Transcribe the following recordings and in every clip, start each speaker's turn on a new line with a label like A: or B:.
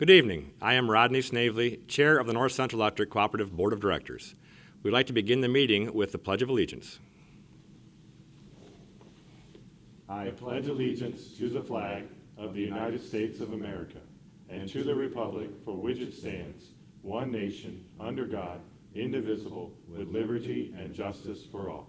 A: Good evening. I am Rodney Snavely, Chair of the North Central Electric Cooperative Board of Directors. We'd like to begin the meeting with the Pledge of Allegiance.
B: I pledge allegiance to the flag of the United States of America and to the republic for which it stands, one nation, under God, indivisible, with liberty and justice for all.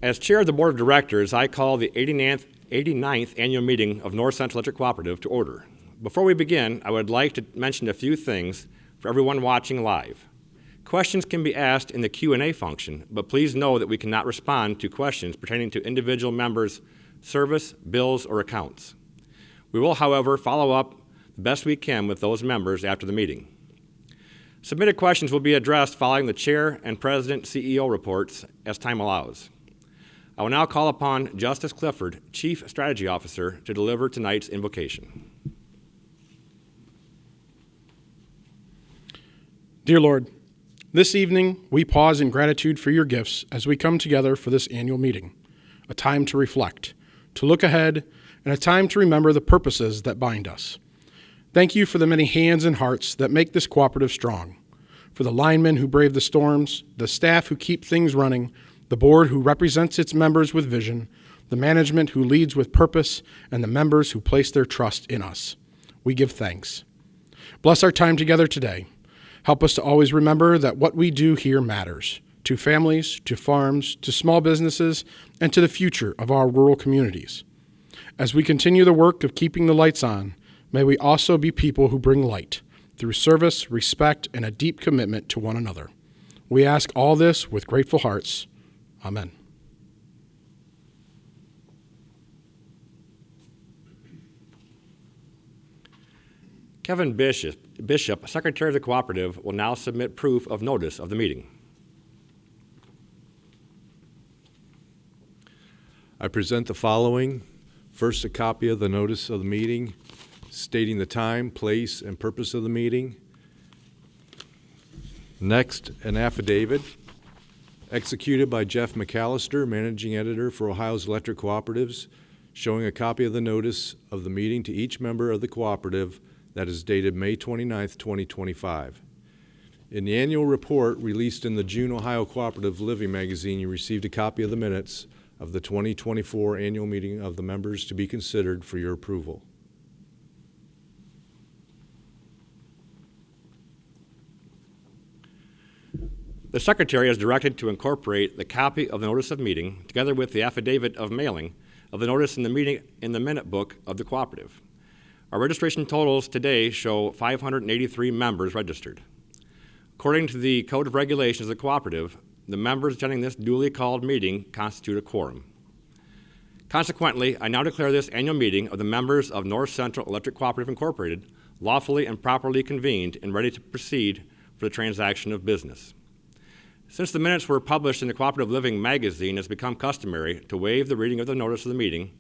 A: As Chair of the Board of Directors, I call the 89th Annual Meeting of North Central Electric Cooperative to order. Before we begin, I would like to mention a few things for everyone watching live. Questions can be asked in the Q&A function, but please know that we cannot respond to questions pertaining to individual members' service, bills, or accounts. We will, however, follow up the best we can with those members after the meeting. Submitted questions will be addressed following the Chair and President CEO reports as time allows. I will now call upon Justice Clifford, Chief Strategy Officer, to deliver tonight's invocation.
C: Dear Lord, this evening we pause in gratitude for your gifts as we come together for this annual meeting, a time to reflect, to look ahead, and a time to remember the purposes that bind us. Thank you for the many hands and hearts that make this cooperative strong, for the linemen who brave the storms, the staff who keep things running, the board who represents its members with vision, the management who leads with purpose, and the members who place their trust in us. We give thanks. Bless our time together today. Help us to always remember that what we do here matters, to families, to farms, to small businesses, and to the future of our rural communities. As we continue the work of keeping the lights on, may we also be people who bring light through service, respect, and a deep commitment to one another. We ask all this with grateful hearts. Amen.
A: Kevin Bishop, Secretary of the Cooperative, will now submit proof of notice of the meeting.
D: I present the following. First, a copy of the notice of the meeting stating the time, place, and purpose of the meeting. Next, an affidavit executed by Jeff McAllister, Managing Editor for Ohio's Electric Cooperatives, showing a copy of the notice of the meeting to each member of the cooperative that is dated May 29, 2025. In the annual report released in the June Ohio Cooperative Living magazine, you received a copy of the minutes of the 2024 annual meeting of the members to be considered for your approval.
A: The Secretary is directed to incorporate the copy of the notice of meeting together with the affidavit of mailing of the notice in the meeting in the minute book of the cooperative. Our registration totals today show 583 members registered. According to the Code of Regulations of the cooperative, the members attending this duly called meeting constitute a quorum. Consequently, I now declare this annual meeting of the members of North Central Electric Cooperative Incorporated lawfully and properly convened and ready to proceed for the transaction of business. Since the minutes were published in the Cooperative Living magazine, it has become customary to waive the reading of the notice of the meeting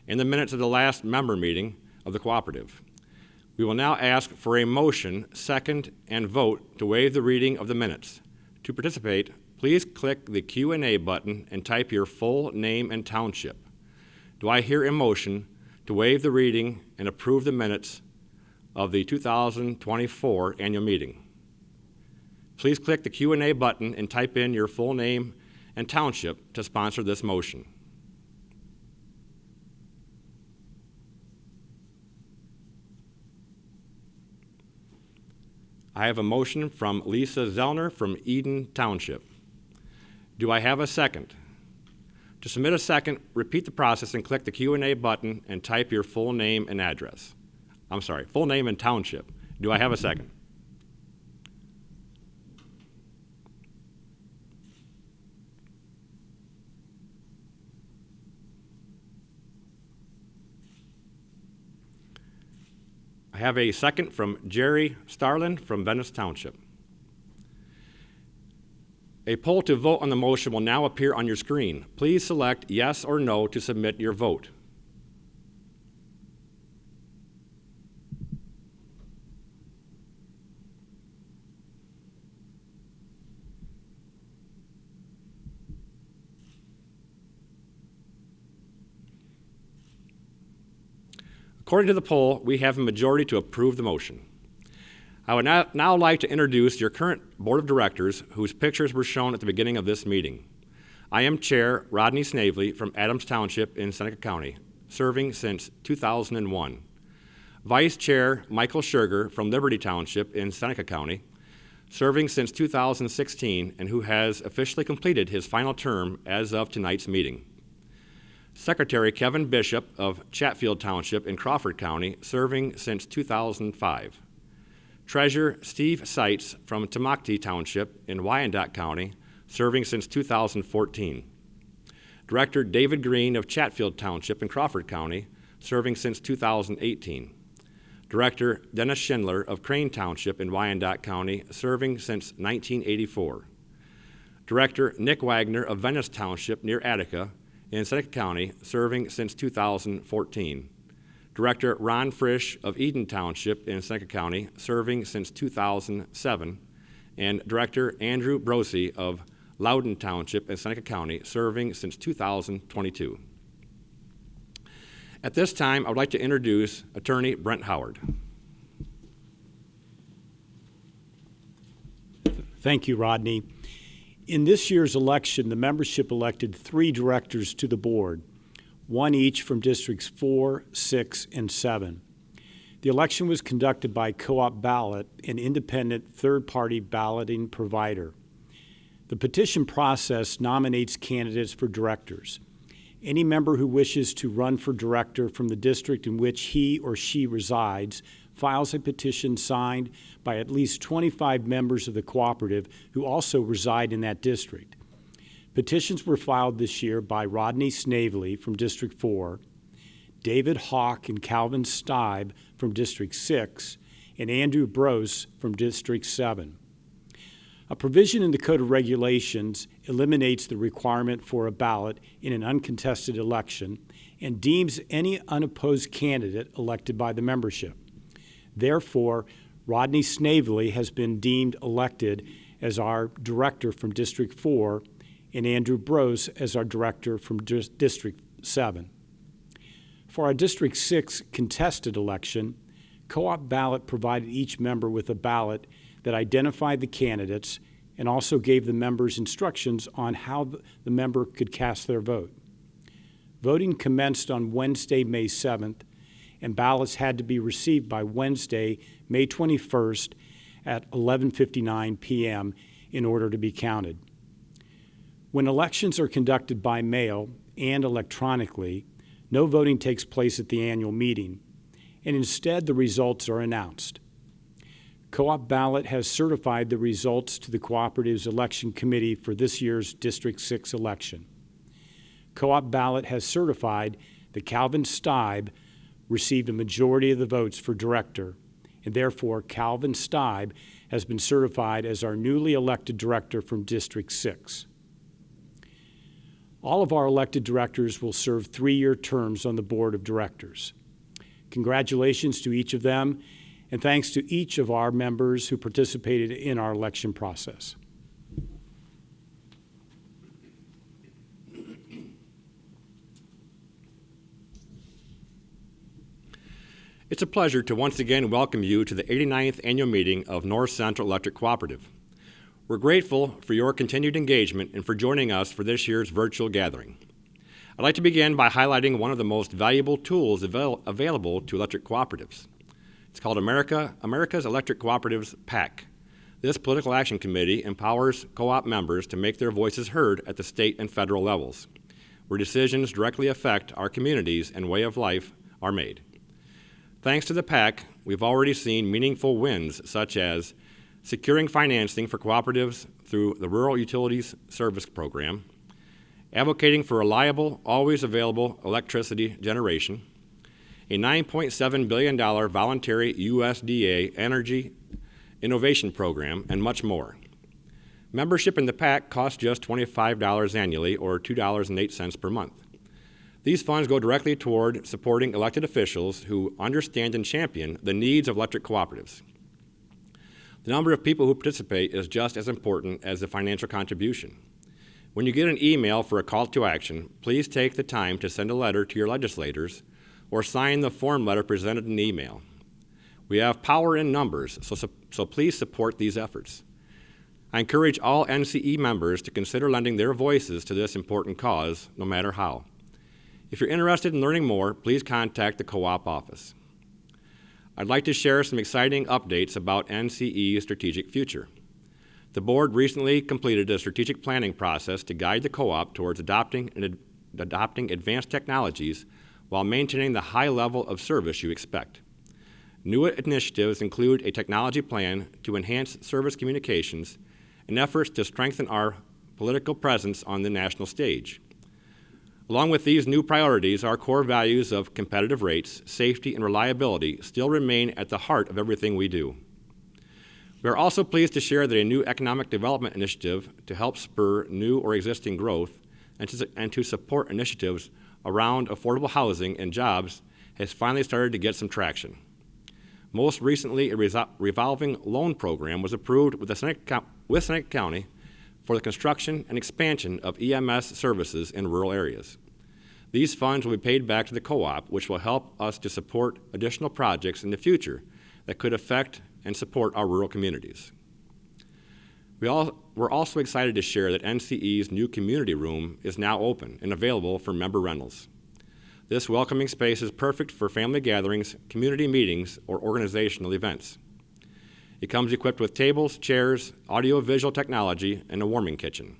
A: and the minutes of the last member meeting of the cooperative. We will now ask for a motion, second, and vote to waive the reading of the minutes. To participate, please click the Q&A button and type your full name and township. Do I hear a motion to waive the reading and approve the minutes of the 2024 annual meeting? Please click the Q&A button and type in your full name and township to sponsor this motion. I have a motion from Lisa Zellner from Eden Township. Do I have a second? To submit a second, repeat the process and click the Q&A button and type your full name and address. Full name and township. Do I have a second? I have a second from Jerry Starlin from Venice Township. A poll to vote on the motion will now appear on your screen. Please select yes or no to submit your vote. According to the poll, we have a majority to approve the motion. I would now like to introduce your current board of directors whose pictures were shown at the beginning of this meeting. I am Chair Rodney Snavely from Adams Township in Seneca County, serving since 2001. Vice Chair Michael Sugar from Liberty Township in Seneca County, serving since 2016 and who has officially completed his final term as of tonight's meeting. Secretary Kevin Bishop of Chatfield Township in Crawford County, serving since 2005. Treasurer Steve Seitz from Tamaki Township in Wyandotte County, serving since 2014. Director David Green of Chatfield Township in Crawford County, serving since 2018. Director Dennis Schindler of Crane Township in Wyandotte County, serving since 1984. Director Nick Wagner of Venice Township near Attica in Seneca County, serving since 2014. Director Ron Frisch of Eden Township in Seneca County, serving since 2007. And Director Andrew Brosey of Loudon Township in Seneca County, serving since 2022. At this time, I would like to introduce Attorney Brent Howard.
E: Thank you, Rodney. In this year's election, the membership elected 3 directors to the board, 1 each from Districts 4, 6, and 7. The election was conducted by Co-op Ballot, an independent third-party balloting provider. The petition process nominates candidates for directors. Any member who wishes to run for director from the district in which he or she resides files a petition signed by at least 25 members of the cooperative who also reside in that district. Petitions were filed this year by Rodney Snavely from District 4, David Hawk and Calvin Stibe from District 6, and Andrew Brose from District 7. A provision in the Code of Regulations eliminates the requirement for a ballot in an uncontested election and deems any unopposed candidate elected by the membership. Therefore, Rodney Snavely has been deemed elected as our director from District 4 and Andrew Brose as our director from District 7. For our District 6 contested election, Co-op Ballot provided each member with a ballot that identified the candidates and also gave the members instructions on how the member could cast their vote. Voting commenced on Wednesday, May 7th, and ballots had to be received by Wednesday, May 21st at 11:59 p.m. in order to be counted. When elections are conducted by mail and electronically, no voting takes place at the annual meeting, and instead the results are announced. Co-op Ballot has certified the results to the Cooperative's election committee for this year's District 6 election. Co-op Ballot has certified that Calvin Stibe received a majority of the votes for director, and therefore Calvin Stibe has been certified as our newly elected director from District 6. All of our elected directors will serve 3-year terms on the board of directors. Congratulations to each of them, and thanks to each of our members who participated in our election process.
A: It's a pleasure to once again welcome you to the 89th annual meeting of North Central Electric Cooperative. We're grateful for your continued engagement and for joining us for this year's virtual gathering. I'd like to begin by highlighting one of the most valuable tools available to electric cooperatives. It's called America's Electric Cooperatives PAC. This political action committee empowers co-op members to make their voices heard at the state and federal levels, where decisions directly affect our communities and way of life are made. Thanks to the PAC, we've already seen meaningful wins, such as securing financing for cooperatives through the Rural Utilities Service Program, advocating for reliable, always available electricity generation, a $9.7 billion voluntary USDA energy innovation program, and much more. Membership in the PAC costs just $25 annually, or $2.08 per month. These funds go directly toward supporting elected officials who understand and champion the needs of electric cooperatives. The number of people who participate is just as important as the financial contribution. When you get an email for a call to action, please take the time to send a letter to your legislators or sign the form letter presented in the email. We have power in numbers, so please support these efforts. I encourage all NCE members to consider lending their voices to this important cause, no matter how. If you're interested in learning more, please contact the co-op office. I'd like to share some exciting updates about NCE's strategic future. The board recently completed a strategic planning process to guide the co-op towards adopting advanced technologies while maintaining the high level of service you expect. New initiatives include a technology plan to enhance service communications and efforts to strengthen our political presence on the national stage. Along with these new priorities, our core values of competitive rates, safety, and reliability still remain at the heart of everything we do. We are also pleased to share that a new economic development initiative to help spur new or existing growth and to support initiatives around affordable housing and jobs has finally started to get some traction. Most recently, a revolving loan program was approved with Seneca County for the construction and expansion of EMS services in rural areas. These funds will be paid back to the co-op, which will help us to support additional projects in the future that could affect and support our rural communities. We're also excited to share that NCE's new community room is now open and available for member rentals. This welcoming space is perfect for family gatherings, community meetings, or organizational events. It comes equipped with tables, chairs, audio-visual technology, and a warming kitchen.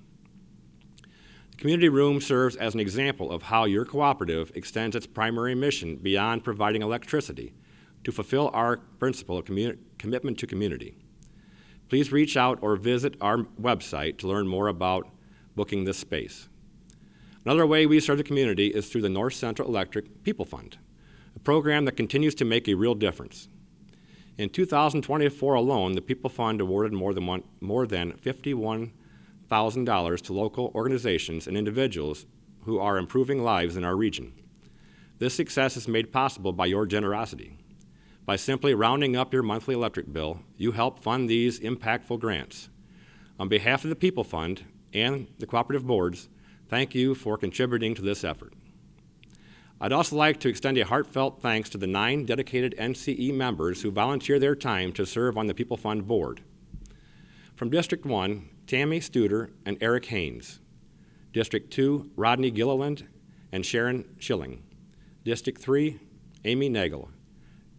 A: The community room serves as an example of how your cooperative extends its primary mission beyond providing electricity to fulfill our principle of commitment to community. Please reach out or visit our website to learn more about booking this space. Another way we serve the community is through the North Central Electric People Fund, a program that continues to make a real difference. In 2024 alone, the People Fund awarded more than $51,000 to local organizations and individuals who are improving lives in our region. This success is made possible by your generosity. By simply rounding up your monthly electric bill, you help fund these impactful grants. On behalf of the People Fund and the cooperative boards, thank you for contributing to this effort. I'd also like to extend a heartfelt thanks to the 9 dedicated NCE members who volunteer their time to serve on the People Fund board. From District 1, Tammy Studer and Eric Haynes. District 2, Rodney Gilliland and Sharon Schilling. District 3, Amy Nagel.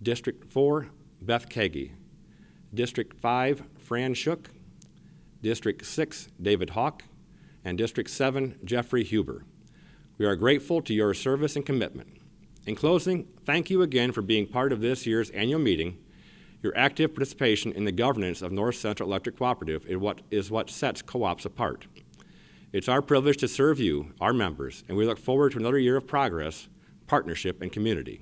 A: District 4, Beth Kagi. District 5, Fran Shook. District 6, David Hawk. And District 7, Jeffrey Huber. We are grateful to your service and commitment. In closing, thank you again for being part of this year's annual meeting. Your active participation in the governance of North Central Electric Cooperative is what sets co-ops apart. It's our privilege to serve you, our members, and we look forward to another year of progress, partnership, and community.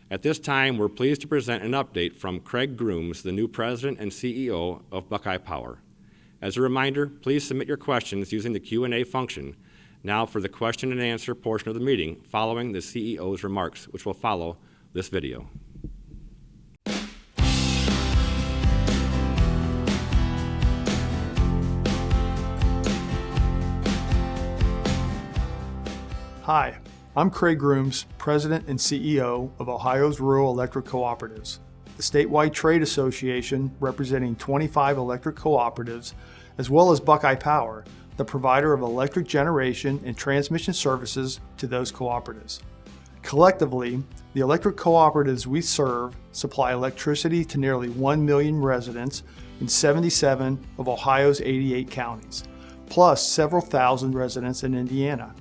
A: At this time, we're pleased to present an update from Craig Grooms, the new President and CEO of Buckeye Power. As a reminder, please submit your questions using the Q&A function now for the question and answer portion of the meeting following the CEO's remarks, which will follow this video.
F: Hi, I'm Craig Grooms, President and CEO of Ohio's Rural Electric Cooperatives, the statewide trade association representing 25 electric cooperatives, as well as Buckeye Power, the provider of electric generation and transmission services to those cooperatives. Collectively, the electric cooperatives we serve supply electricity to nearly 1 million residents in 77 of Ohio's 88 counties, plus several thousand residents in Indiana.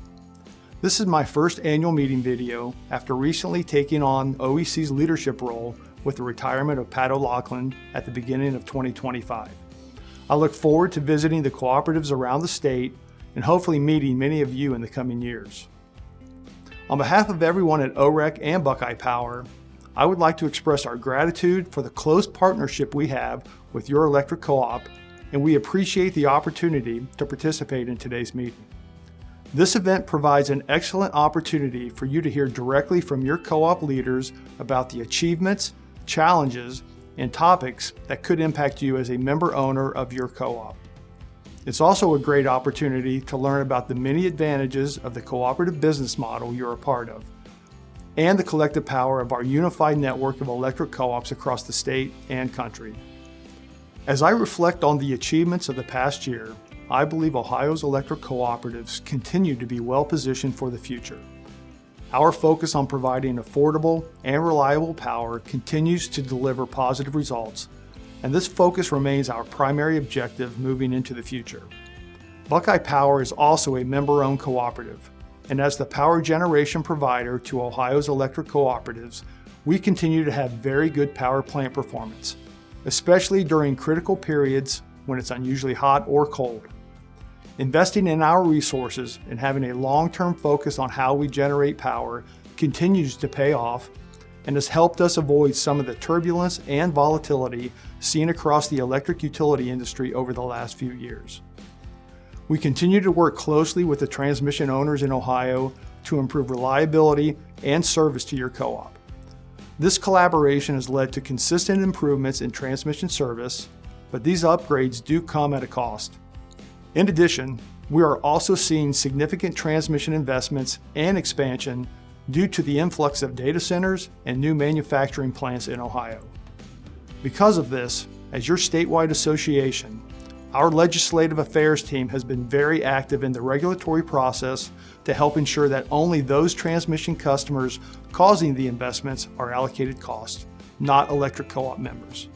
F: This is my first annual meeting video after recently taking on OEC's leadership role with the retirement of Pat O'Loughlin at the beginning of 2025. I look forward to visiting the cooperatives around the state and hopefully meeting many of you in the coming years. On behalf of everyone at OREC and Buckeye Power, I would like to express our gratitude for the close partnership we have with your electric co-op, and we appreciate the opportunity to participate in today's meeting. This event provides an excellent opportunity for you to hear directly from your co-op leaders about the achievements, challenges, and topics that could impact you as a member owner of your co-op. It's also a great opportunity to learn about the many advantages of the cooperative business model you're a part of. and the collective power of our unified network of electric co-ops across the state and country. As I reflect on the achievements of the past year, I believe Ohio's electric cooperatives continue to be well positioned for the future. Our focus on providing affordable and reliable power continues to deliver positive results, and this focus remains our primary objective moving into the future. Buckeye Power is also a member-owned cooperative, and as the power generation provider to Ohio's electric cooperatives, we continue to have very good power plant performance, especially during critical periods when it's unusually hot or cold. Investing in our resources and having a long-term focus on how we generate power continues to pay off and has helped us avoid some of the turbulence and volatility seen across the electric utility industry over the last few years. We continue to work closely with the transmission owners in Ohio to improve reliability and service to your co-op. This collaboration has led to consistent improvements in transmission service, but these upgrades do come at a cost. In addition, we are also seeing significant transmission investments and expansion due to the influx of data centers and new manufacturing plants in Ohio. Because of this, as your statewide association, our legislative affairs team has been very active in the regulatory process to help ensure that only those transmission customers causing the investments are allocated costs, not electric co-op members.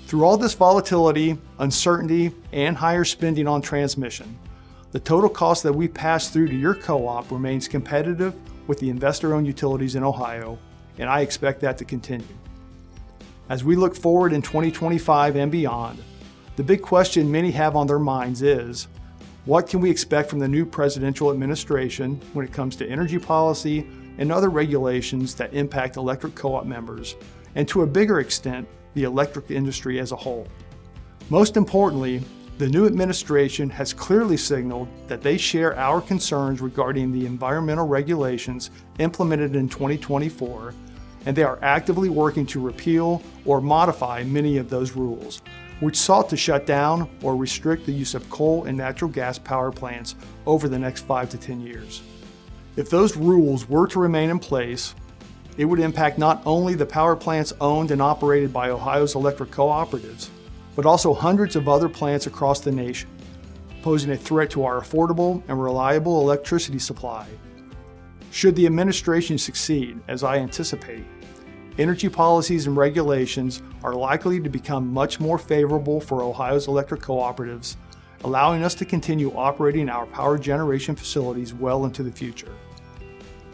F: Through all this volatility, uncertainty, and higher spending on transmission, the total cost that we pass through to your co-op remains competitive with the investor-owned utilities in Ohio, and I expect that to continue. As we look forward in 2025 and beyond, the big question many have on their minds is, what can we expect from the new presidential administration when it comes to energy policy and other regulations that impact electric co-op members, and to a bigger extent, the electric industry as a whole? Most importantly, the new administration has clearly signaled that they share our concerns regarding the environmental regulations implemented in 2024, and they are actively working to repeal or modify many of those rules, which sought to shut down or restrict the use of coal and natural gas power plants over the next 5 to 10 years. If those rules were to remain in place, it would impact not only the power plants owned and operated by Ohio's electric cooperatives, but also hundreds of other plants across the nation, posing a threat to our affordable and reliable electricity supply. Should the administration succeed, as I anticipate, energy policies and regulations are likely to become much more favorable for Ohio's electric cooperatives, allowing us to continue operating our power generation facilities well into the future.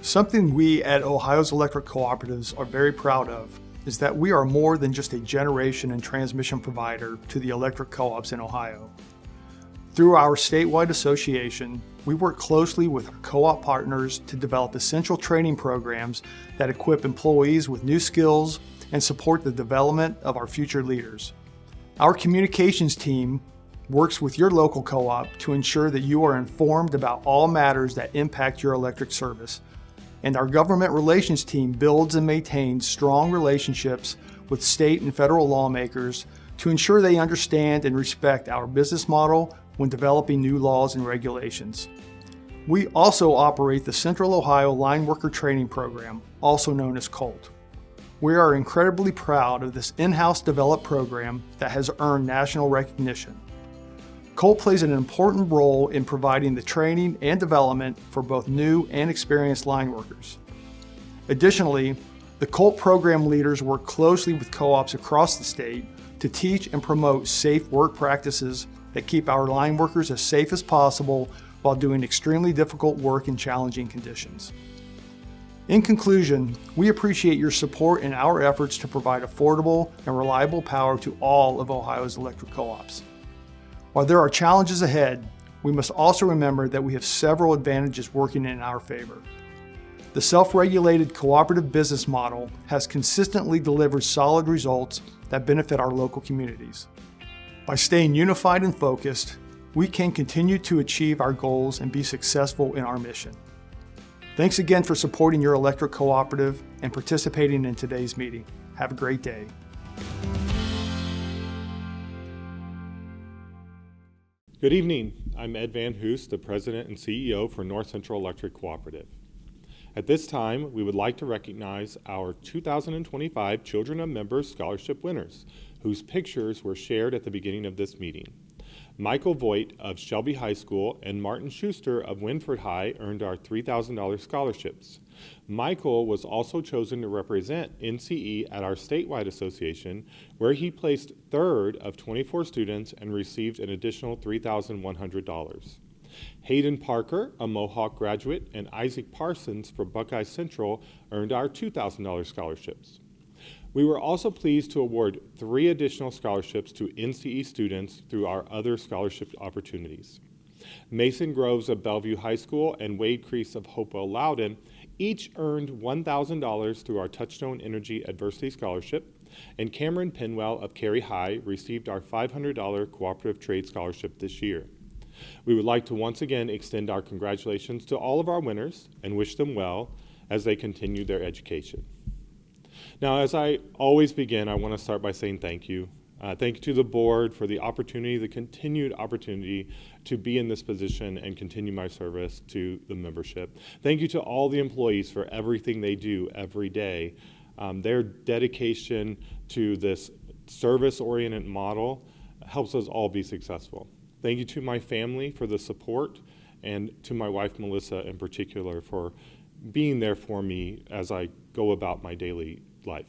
F: Something we at Ohio's electric cooperatives are very proud of is that we are more than just a generation and transmission provider to the electric co-ops in Ohio. Through our statewide association, we work closely with our co-op partners to develop essential training programs that equip employees with new skills and support the development of our future leaders. Our communications team works with your local co-op to ensure that you are informed about all matters that impact your electric service. And our government relations team builds and maintains strong relationships with state and federal lawmakers to ensure they understand and respect our business model when developing new laws and regulations. We also operate the Central Ohio Line Worker Training Program, also known as COLT. We are incredibly proud of this in-house developed program that has earned national recognition. COLT plays an important role in providing the training and development for both new and experienced line workers. Additionally, the COLT program leaders work closely with co-ops across the state to teach and promote safe work practices that keep our line workers as safe as possible while doing extremely difficult work in challenging conditions. In conclusion, we appreciate your support in our efforts to provide affordable and reliable power to all of Ohio's electric co-ops. While there are challenges ahead, we must also remember that we have several advantages working in our favor. The self-regulated cooperative business model has consistently delivered solid results that benefit our local communities. By staying unified and focused, we can continue to achieve our goals and be successful in our mission. Thanks again for supporting your electric cooperative and participating in today's meeting. Have a great day.
B: Good evening. I'm Ed Van Hoos, the President and CEO for North Central Electric Cooperative. At this time, we would like to recognize our 2025 Children of Members Scholarship winners, whose pictures were shared at the beginning of this meeting. Michael Voigt of Shelby High School and Martin Schuster of Winford High earned our $3,000 scholarships. Michael was also chosen to represent NCE at our statewide association, where he placed third of 24 students and received an additional $3,100. Hayden Parker, a Mohawk graduate, and Isaac Parsons from Buckeye Central earned our $2,000 scholarships. We were also pleased to award 3 additional scholarships to NCE students through our other scholarship opportunities. Mason Groves of Bellevue High School and Wade Crease of Hopewell Loudon each earned $1,000 through our Touchstone Energy Adversity Scholarship, and Cameron Pinwell of Cary High received our $500 Cooperative Trade Scholarship this year. We would like to once again extend our congratulations to all of our winners and wish them well as they continue their education. Now, as I always begin, I want to start by saying thank you. Thank you to the board for the opportunity, the continued opportunity to be in this position and continue my service to the membership. Thank you to all the employees for everything they do every day. Their dedication to this service-oriented model helps us all be successful. Thank you to my family for the support, and to my wife, Melissa, in particular, for being there for me as I go about my daily life.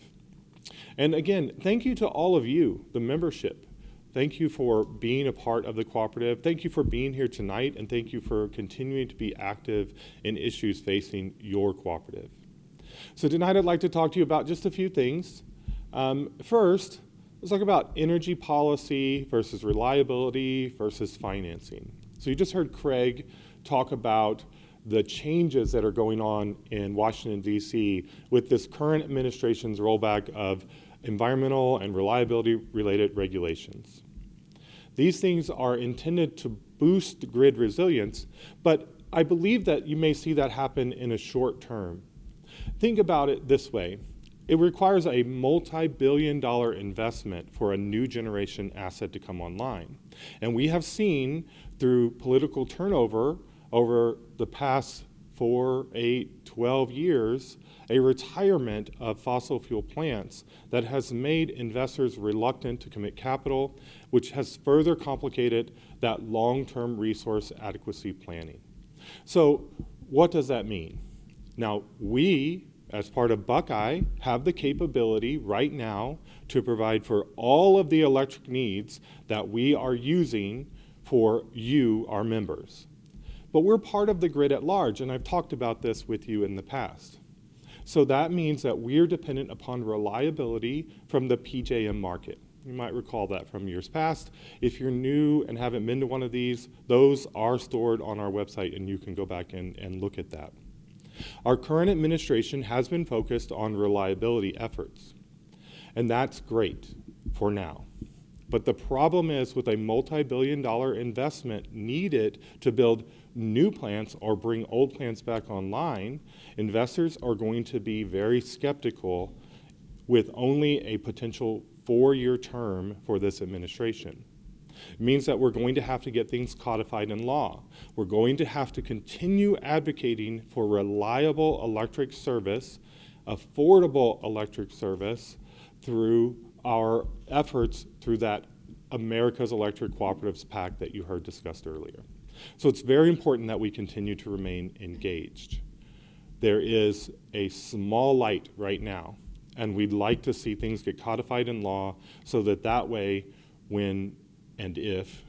B: And again, thank you to all of you, the membership. Thank you for being a part of the cooperative. Thank you for being here tonight, and thank you for continuing to be active in issues facing your cooperative. So tonight I'd like to talk to you about just a few things. First, let's talk about energy policy versus reliability versus financing. So you just heard Craig talk about the changes that are going on in Washington, D.C. with this current administration's rollback of environmental and reliability-related regulations. These things are intended to boost grid resilience, but I believe that you may see that happen in a short term. Think about it this way. It requires a multi-billion-dollar investment for a new generation asset to come online. And we have seen through political turnover over the past 4, 8, 12 years, a retirement of fossil fuel plants that has made investors reluctant to commit capital, which has further complicated that long-term resource adequacy planning. So what does that mean? Now, we, as part of Buckeye, have the capability right now to provide for all of the electric needs that we are using for you, our members. But we're part of the grid at large, and I've talked about this with you in the past. So that means that we're dependent upon reliability from the PJM market. You might recall that from years past. If you're new and haven't been to one of these, those are stored on our website, and you can go back and look at that. Our current administration has been focused on reliability efforts, and that's great for now. But the problem is, with a multi-billion-dollar investment needed to build new plants or bring old plants back online, investors are going to be very skeptical with only a potential 4-year term for this administration. It means that we're going to have to get things codified in law. We're going to have to continue advocating for reliable electric service, affordable electric service, through our efforts through that America's Electric Cooperatives Pact that you heard discussed earlier. So it's very important that we continue to remain engaged. There is a small light right now, and we'd like to see things get codified in law so that that way, when and if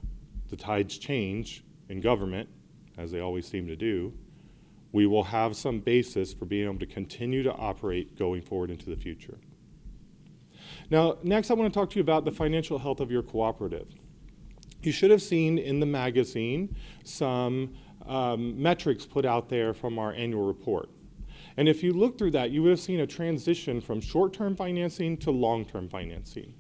B: the tides change in government, as they always seem to do, we will have some basis for being able to continue to operate going forward into the future. Now, next I want to talk to you about the financial health of your cooperative. You should have seen in the magazine some metrics put out there from our annual report. And if you look through that, you would have seen a transition from short-term financing to long-term financing.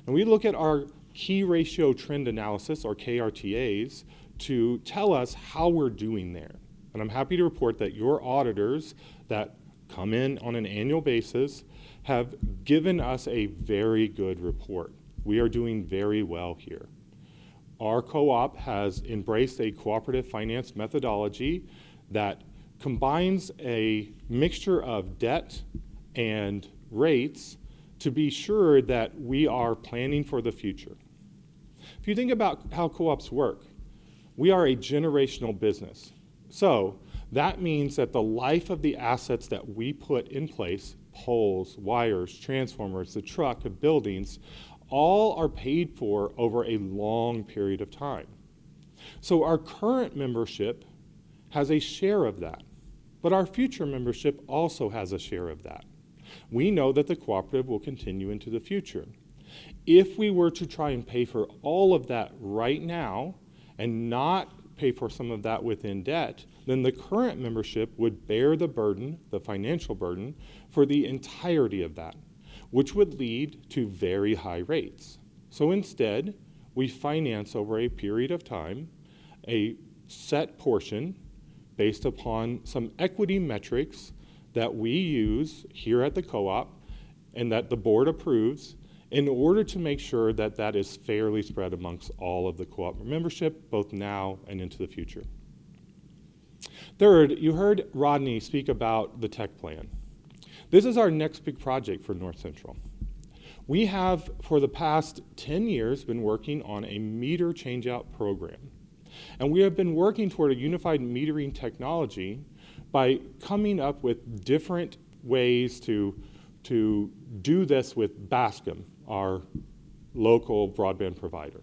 B: And we look at our key ratio trend analysis, or KRTAs, to tell us how we're doing there. And I'm happy to report that your auditors that come in on an annual basis have given us a very good report. We are doing very well here. Our co-op has embraced a cooperative finance methodology that combines a mixture of debt and rates to be sure that we are planning for the future. If you think about how co-ops work, we are a generational business. So that means that the life of the assets that we put in place, poles, wires, transformers, the truck, the buildings, all are paid for over a long period of time. So our current membership has a share of that, but our future membership also has a share of that. We know that the cooperative will continue into the future. If we were to try and pay for all of that right now and not pay for some of that within debt, then the current membership would bear the burden, the financial burden, for the entirety of that, which would lead to very high rates. So instead, we finance over a period of time a set portion based upon some equity metrics that we use here at the co-op and that the board approves in order to make sure that that is fairly spread amongst all of the co-op membership, both now and into the future. Third, you heard Rodney speak about the tech plan. This is our next big project for North Central. We have, for the past 10 years, been working on a meter changeout program. And we have been working toward a unified metering technology by coming up with different ways to do this with Bascom, our local broadband provider.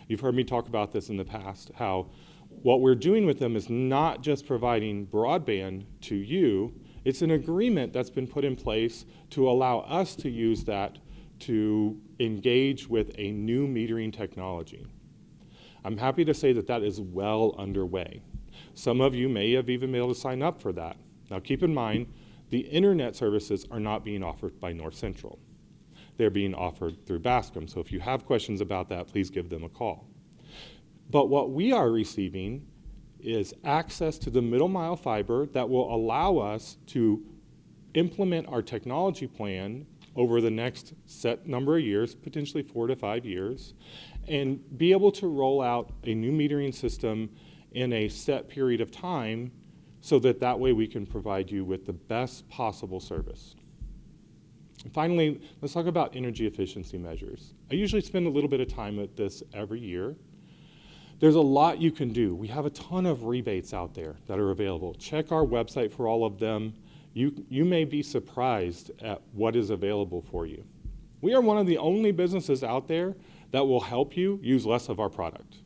B: You've heard me talk about this in the past, how what we're doing with them is not just providing broadband to you, it's an agreement that's been put in place to allow us to use that to engage with a new metering technology. I'm happy to say that that is well underway. Some of you may have even been able to sign up for that. Now keep in mind, the internet services are not being offered by North Central. They're being offered through Bascom, so if you have questions about that, please give them a call. But what we are receiving is access to the middle mile fiber that will allow us to implement our technology plan over the next set number of years, potentially 4 to 5 years, and be able to roll out a new metering system in a set period of time so that that way we can provide you with the best possible service. And finally, let's talk about energy efficiency measures. I usually spend a little bit of time at this every year. There's a lot you can do. We have a ton of rebates out there that are available. Check our website for all of them. You may be surprised at what is available for you. We are one of the only businesses out there that will help you use less of our product.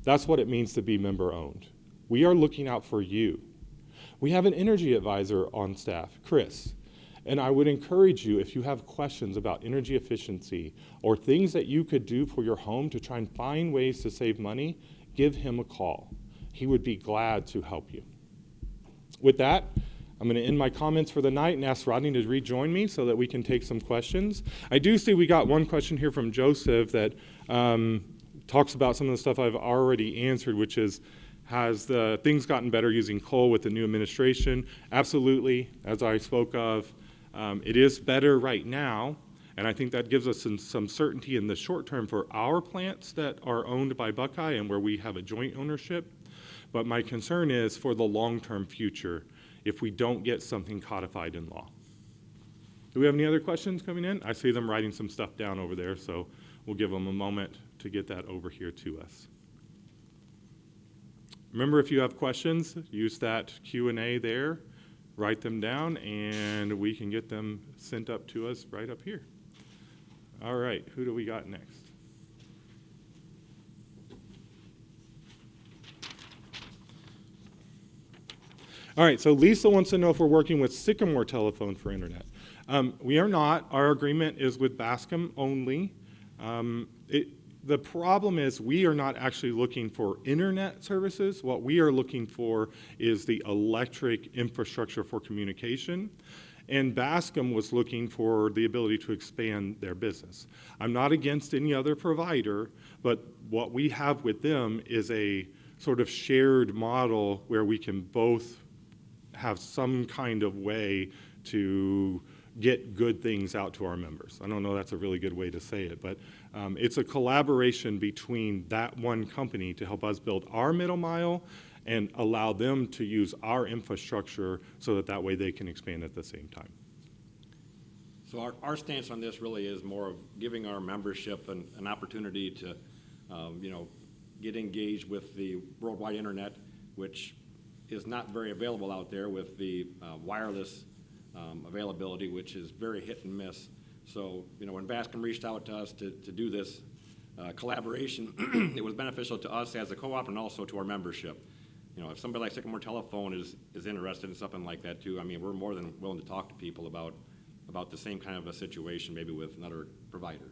B: That's what it means to be member owned. We are looking out for you. We have an energy advisor on staff, Chris, and I would encourage you, if you have questions about energy efficiency or things that you could do for your home to try and find ways to save money, give him a call. He would be glad to help you. With that, I'm going to end my comments for the night and ask Rodney to rejoin me so that we can take some questions. I do see we got one question here from Joseph that talks about some of the stuff I've already answered, which is, has the things gotten better using coal with the new administration? Absolutely, as I spoke of. It is better right now, and I think that gives us some certainty in the short term for our plants that are owned by Buckeye and where we have a joint ownership. But my concern is for the long-term future if we don't get something codified in law. Do we have any other questions coming in? I see them writing some stuff down over there, so we'll give them a moment to get that over here to us. Remember, if you have questions, use that Q&A there, write them down, and we can get them sent up to us right up here. All right, who do we got next? All right, so Lisa wants to know if we're working with Sycamore Telephone for internet. We are not. Our agreement is with Bascom only. The problem is we are not actually looking for internet services. What we are looking for is the electric infrastructure for communication. And Bascom was looking for the ability to expand their business. I'm not against any other provider, but what we have with them is a sort of shared model where we can both have some kind of way to get good things out to our members. I don't know that's a really good way to say it, but it's a collaboration between that one company to help us build our middle mile and allow them to use our infrastructure so that that way they can expand at the same time.
A: So our stance on this really is more of giving our membership an opportunity to, get engaged with the worldwide internet, which is not very available out there with the wireless availability, which is very hit and miss. So, when Bascom reached out to us to do this collaboration, it was beneficial to us as a co-op and also to our membership. If somebody like Sycamore Telephone is interested in something like that too, we're more than willing to talk to people about the same kind of a situation, maybe with another provider.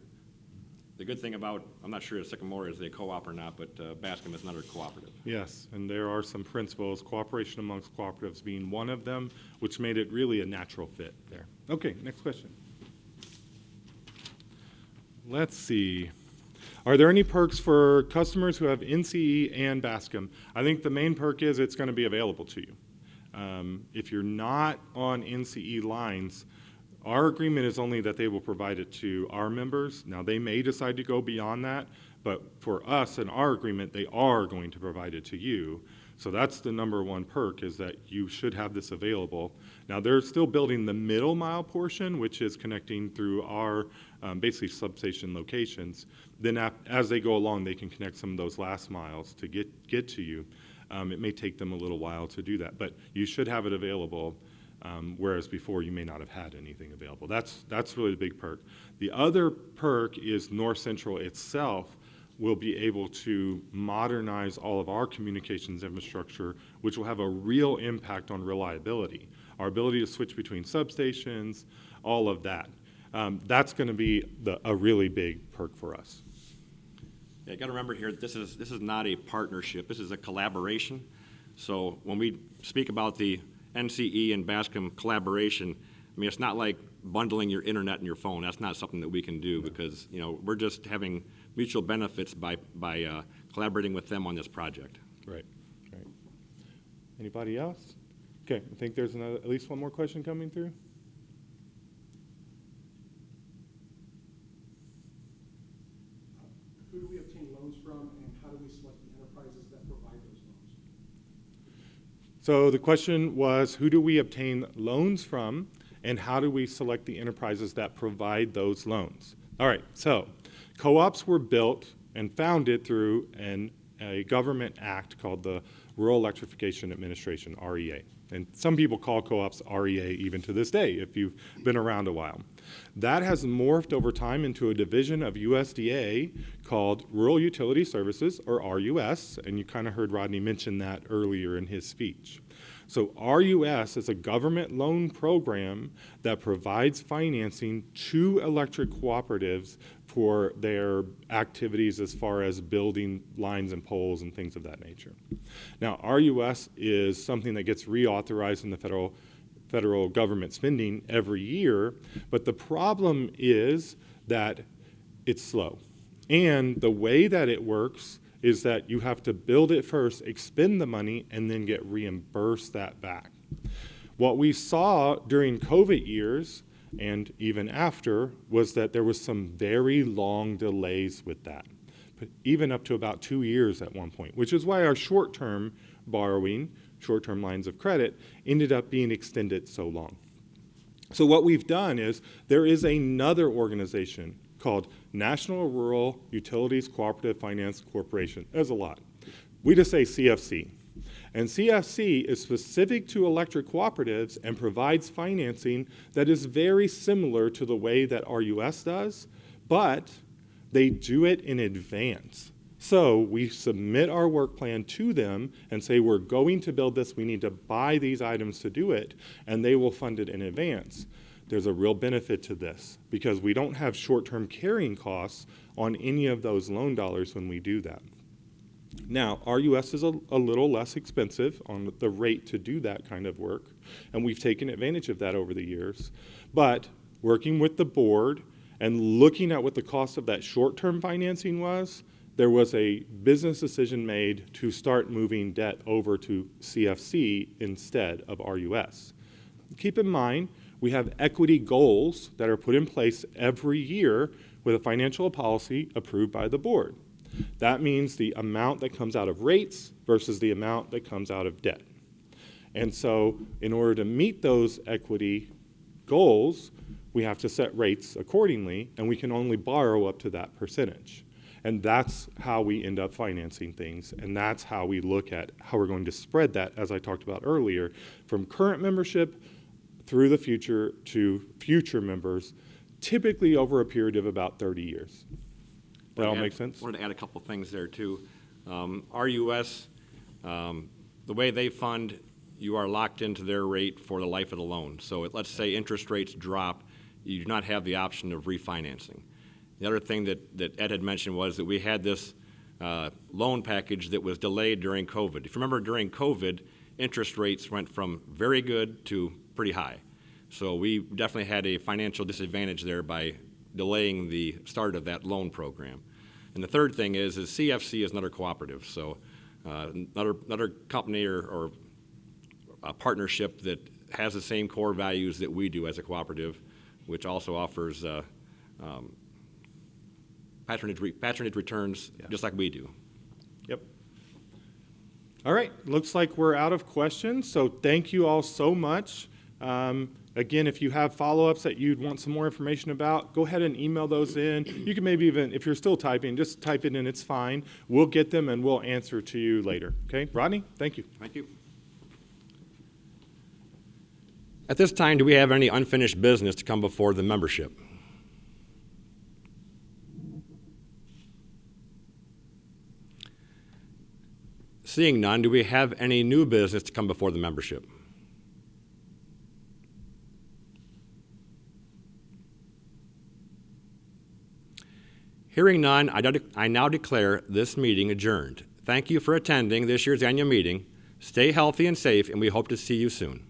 A: The good thing about, I'm not sure if Sycamore is a co-op or not, but Bascom is another cooperative.
B: Yes, and there are some principles, cooperation amongst cooperatives being one of them, which made it really a natural fit there. Okay, next question. Let's see. Are there any perks for customers who have NCE and Bascom? I think the main perk is it's going to be available to you. If you're not on NCE lines, our agreement is only that they will provide it to our members. Now, they may decide to go beyond that, but for us and our agreement, they are going to provide it to you. So that's the number one perk, is that you should have this available. Now, they're still building the middle mile portion, which is connecting through our basically substation locations. Then as they go along, they can connect some of those last miles to get to you. It may take them a little while to do that, but you should have it available, whereas before you may not have had anything available. That's really the big perk. The other perk is North Central itself will be able to modernize all of our communications infrastructure, which will have a real impact on reliability. Our ability to switch between substations, all of that. That's going to be a really big perk for us.
A: Yeah, you got to remember here, this is not a partnership. This is a collaboration. So when we speak about the NCE and Bascom collaboration, it's not like bundling your internet and your phone. That's not something that we can do because we're just having mutual benefits by collaborating with them on this project.
B: Right. Anybody else? Okay, I think there's at least one more question coming through.
C: Who do we obtain loans from, and how do we select the enterprises that provide those loans?
B: So the question was, who do we obtain loans from, and how do we select the enterprises that provide those loans? All right, so co-ops were built and founded through a government act called the Rural Electrification Administration, REA. And some people call co-ops REA even to this day, if you've been around a while. That has morphed over time into a division of USDA called Rural Utility Services, or RUS, and you kind of heard Rodney mention that earlier in his speech. So RUS is a government loan program that provides financing to electric cooperatives for their activities as far as building lines and poles and things of that nature. Now, RUS is something that gets reauthorized in the federal government spending every year, but the problem is that it's slow. And the way that it works is that you have to build it first, expend the money, and then get reimbursed that back. What we saw during COVID years and even after was that there was some very long delays with that, even up to about 2 years at one point, which is why our short-term borrowing, short-term lines of credit, ended up being extended so long. So what we've done is there is another organization called National Rural Utilities Cooperative Finance Corporation. There's a lot. We just say CFC. And CFC is specific to electric cooperatives and provides financing that is very similar to the way that RUS does, but they do it in advance. So we submit our work plan to them and say, we're going to build this, we need to buy these items to do it, and they will fund it in advance. There's a real benefit to this because we don't have short-term carrying costs on any of those loan dollars when we do that. Now, RUS is a little less expensive on the rate to do that kind of work, and we've taken advantage of that over the years. But working with the board and looking at what the cost of that short-term financing was, there was a business decision made to start moving debt over to CFC instead of RUS. Keep in mind, we have equity goals that are put in place every year with a financial policy approved by the board. That means the amount that comes out of rates versus the amount that comes out of debt. And so in order to meet those equity goals, we have to set rates accordingly, and we can only borrow up to that percentage. And that's how we end up financing things, and that's how we look at how we're going to spread that, as I talked about earlier, from current membership through the future to future members, typically over a period of about 30 years. That all make sense?
A: I wanted to add a couple things there, too. RUS, the way they fund, you are locked into their rate for the life of the loan. So let's say interest rates drop, you do not have the option of refinancing. The other thing that Ed had mentioned was that we had this loan package that was delayed during COVID. If you remember, during COVID, interest rates went from very good to pretty high. So we definitely had a financial disadvantage there by delaying the start of that loan program. And the third thing is CFC is another cooperative. So another company or a partnership that has the same core values that we do as a cooperative, which also offers patronage returns just like we do.
B: Yep. All right, looks like we're out of questions, so thank you all so much. Again, if you have follow-ups that you'd want some more information about, go ahead and email those in. You can maybe even, if you're still typing, just type it in, it's fine. We'll get them and we'll answer to you later. Okay, Rodney, thank you.
A: Thank you. At this time, do we have any unfinished business to come before the membership? Seeing none, do we have any new business to come before the membership? Hearing none, I now declare this meeting adjourned. Thank you for attending this year's annual meeting. Stay healthy and safe, and we hope to see you soon.